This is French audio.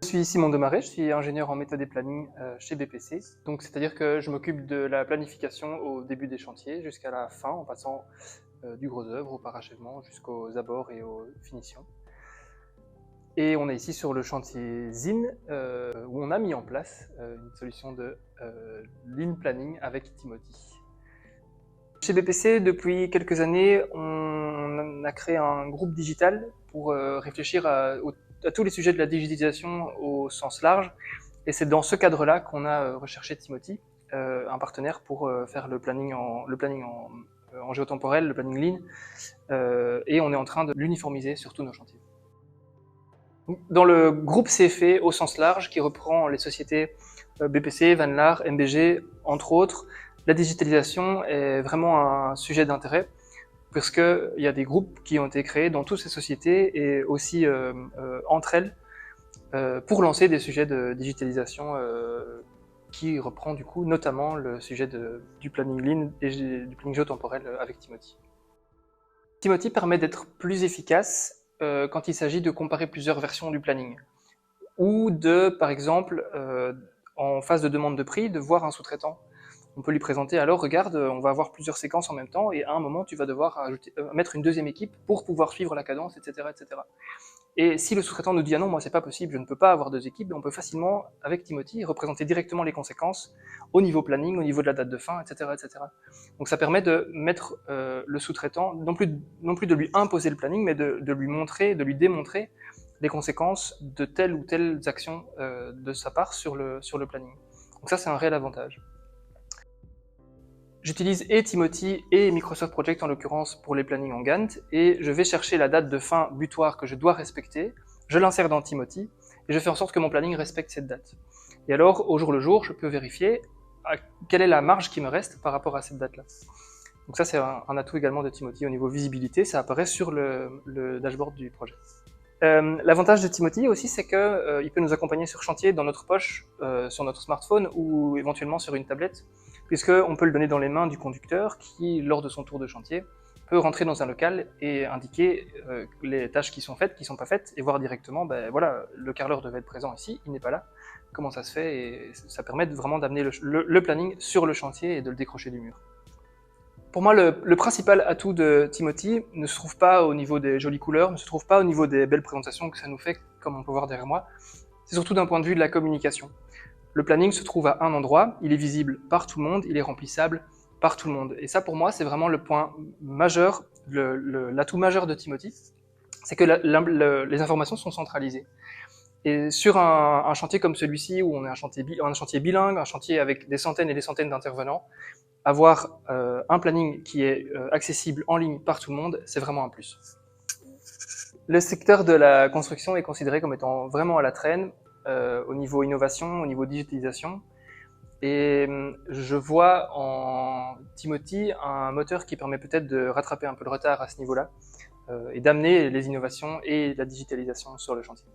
Je suis Simon Demaret, je suis ingénieur en méthode et planning chez BPC. Donc c'est-à-dire que je m'occupe de la planification au début des chantiers jusqu'à la fin, en passant du gros œuvre au parachèvement jusqu'aux abords et aux finitions. Et on est ici sur le chantier ZIN où on a mis en place une solution de lean planning avec Timothy. Chez BPC, depuis quelques années, on a créé un groupe digital pour réfléchir à tous les sujets de la digitalisation au sens large. Et c'est dans ce cadre-là qu'on a recherché Timothy, un partenaire pour faire le planning en géotemporel, le planning lean, et on est en train de l'uniformiser sur tous nos chantiers. Dans le groupe CFE au sens large, qui reprend les sociétés BPC, Vanlar, MBG, entre autres, la digitalisation est vraiment un sujet d'intérêt, parce qu'il y a des groupes qui ont été créés dans toutes ces sociétés et aussi entre elles pour lancer des sujets de digitalisation qui reprend du coup notamment le sujet du planning lean et du planning géotemporel avec Timothy. Timothy permet d'être plus efficace quand il s'agit de comparer plusieurs versions du planning ou de, par exemple, en phase de demande de prix, de voir un sous-traitant. On peut lui présenter, alors regarde, on va avoir plusieurs séquences en même temps et à un moment tu vas devoir mettre une deuxième équipe pour pouvoir suivre la cadence, etc. etc. Et si le sous-traitant nous dit ah non, moi c'est pas possible, je ne peux pas avoir deux équipes, on peut facilement, avec Timothy, représenter directement les conséquences au niveau planning, au niveau de la date de fin, etc. etc. Donc ça permet de mettre le sous-traitant, non plus de lui imposer le planning, mais de lui montrer, de lui démontrer les conséquences de telle ou telle action de sa part sur le planning. Donc ça c'est un réel avantage. J'utilise et Timothy et Microsoft Project en l'occurrence pour les plannings en Gantt et je vais chercher la date de fin butoir que je dois respecter, je l'insère dans Timothy et je fais en sorte que mon planning respecte cette date. Et alors, au jour le jour, je peux vérifier quelle est la marge qui me reste par rapport à cette date-là. Donc ça, c'est un atout également de Timothy au niveau visibilité, ça apparaît sur le dashboard du projet. L'avantage de Timothy aussi, c'est qu'il peut nous accompagner sur chantier dans notre poche, sur notre smartphone ou éventuellement sur une tablette, puisqu'on peut le donner dans les mains du conducteur qui, lors de son tour de chantier, peut rentrer dans un local et indiquer les tâches qui sont faites, qui ne sont pas faites, et voir directement, ben voilà, le carreleur devait être présent ici, il n'est pas là, comment ça se fait, et ça permet vraiment d'amener le planning sur le chantier et de le décrocher du mur. Pour moi, le principal atout de Timothy ne se trouve pas au niveau des jolies couleurs, ne se trouve pas au niveau des belles présentations que ça nous fait, comme on peut voir derrière moi, c'est surtout d'un point de vue de la communication. Le planning se trouve à un endroit, il est visible par tout le monde, il est remplissable par tout le monde. Et ça, pour moi, c'est vraiment le point majeur, l'atout majeur de Timothy, c'est que les informations sont centralisées. Et sur un chantier comme celui-ci, où on est un chantier bilingue, un chantier avec des centaines et des centaines d'intervenants, avoir un planning qui est accessible en ligne par tout le monde, c'est vraiment un plus. Le secteur de la construction est considéré comme étant vraiment à la traîne, au niveau innovation, au niveau digitalisation. Et je vois en Timothy un moteur qui permet peut-être de rattraper un peu le retard à ce niveau-là et d'amener les innovations et la digitalisation sur le chantier.